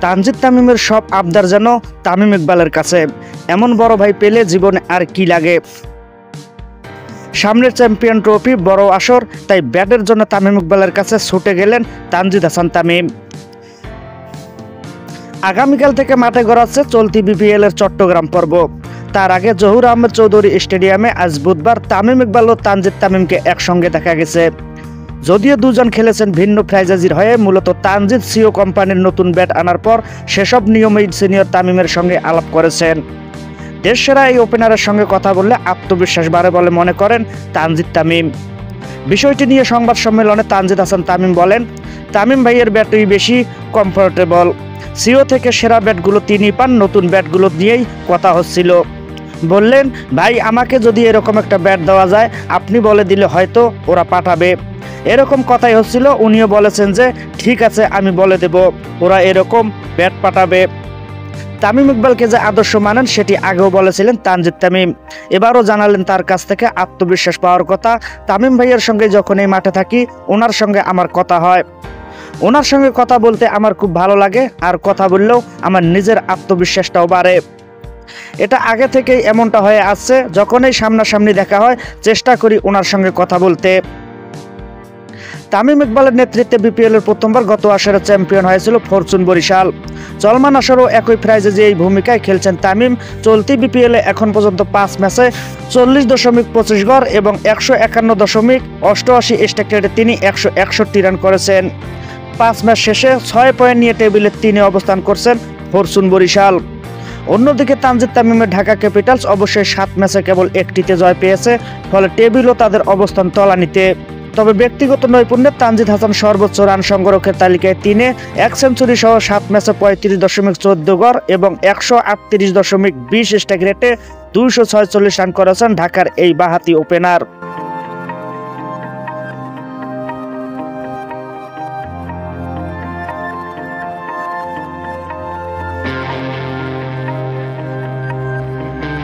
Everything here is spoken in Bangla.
তানজিদ তামিমের সব আবদার যেন তামিম ইকবালের কাছে। এমন বড় ভাই পেলে জীবনে আর কি লাগে। সামনের চ্যাম্পিয়ন ট্রফি, বড় আসর, তাই ব্যাটের জন্য তামিম ইকবালের কাছে ছুটে গেলেন তানজিদ হাসান তামিম। আগামীকাল থেকে মাঠে গড়াচ্ছে চলতি বিপিএল এর চট্টগ্রাম পর্ব। তার আগে জহুর আহমেদ চৌধুরী স্টেডিয়ামে আজ বুধবার তামিম ইকবাল ও তানজিদ তামিমকে একসঙ্গে দেখা গেছে। যদিও দুজন খেলেছেন ভিন্ন ফ্র্যাঞ্চাইজির হয়ে, মূলত তানজিদ সিও কোম্পানির নতুন ব্যাট আনার পর সেসব নিয়মেই সিনিয়র তামিমের সঙ্গে আলাপ করেছেন। দেশসেরা এই ওপেনারের সঙ্গে কথা বললে আত্মবিশ্বাস বাড়ে বলে মনে করেন তানজিদ তামিম। বিষয়টি নিয়ে সংবাদ সম্মেলনে তানজিদ হাসান তামিম বলেন, তামিম ভাইয়ের ব্যাটই বেশি কমফোর্টেবল। সিও থেকে সেরা ব্যাটগুলো তিনি পান, নতুন ব্যাটগুলো নিয়েই কথা হচ্ছিল। বললেন, ভাই আমাকে যদি এরকম একটা ব্যাট দেওয়া যায়, আপনি বলে দিলে হয়তো ওরা পাঠাবে। এরকম কথাই হচ্ছিল। উনিও বলেছেন যে ঠিক আছে, আমি বলে দেব, ওরা এরকম ব্যাট পাঠাবে। তামিম ইকবালকে যে আদর্শ মানেন সেটি আগেও বলেছিলেন তানজিদ তামিম। এবারও জানালেন তার কাছ থেকে আত্মবিশ্বাস পাওয়ার কথা। তামিম ভাইয়ের সঙ্গে যখন এই মাঠে থাকি, ওনার সঙ্গে আমার কথা হয়। ওনার সঙ্গে কথা বলতে আমার খুব ভালো লাগে, আর কথা বললেও আমার নিজের আত্মবিশ্বাসটাও বাড়ে। এটা আগে থেকেই এমনটা হয়ে আসছে, যখনই সামনাসামনি দেখা হয় চেষ্টা করি ওনার সঙ্গে কথা বলতে। তামিম ইকবালের নেতৃত্বে বিপিএল এর প্রথমবার গত আসরে চ্যাম্পিয়ন হয়েছিল ফরচুন বরিশাল। চলমান আসরও একই ফ্র্যাঞ্চাইজি এই ভূমিকায় খেলছেন তামিম। চলতি বিপিএল এ এখন পর্যন্ত 5 ম্যাচে 40.25 গড় এবং 151.88 স্ট্রাইক রেটে তিনি 161 রান করেছেন। 5 ম্যাচ শেষে 6 পয়েন্ট নিয়ে টেবিলে 3-এ অবস্থান করছেন ফরচুন বরিশাল। অন্যদিকে তানজিদ তামিমের ঢাকা ক্যাপিটালস অবশ্যই 7 ম্যাচে কেবল একটিতে জয় পেয়েছে, ফলে টেবিলও তাদের অবস্থান তলানিতে। তবে ব্যক্তিগত নৈপুণ্যে তানজিদ হাসান সর্বোচ্চ রান সংগ্রহের তালিকায় 3-এ 1 সেঞ্চুরি সহ 7 ম্যাচে 35.14 গড় এবং 138.20 স্ট্রাইক রেটে 246 রান করেছেন ঢাকার এই বাঁহাতি ওপেনার।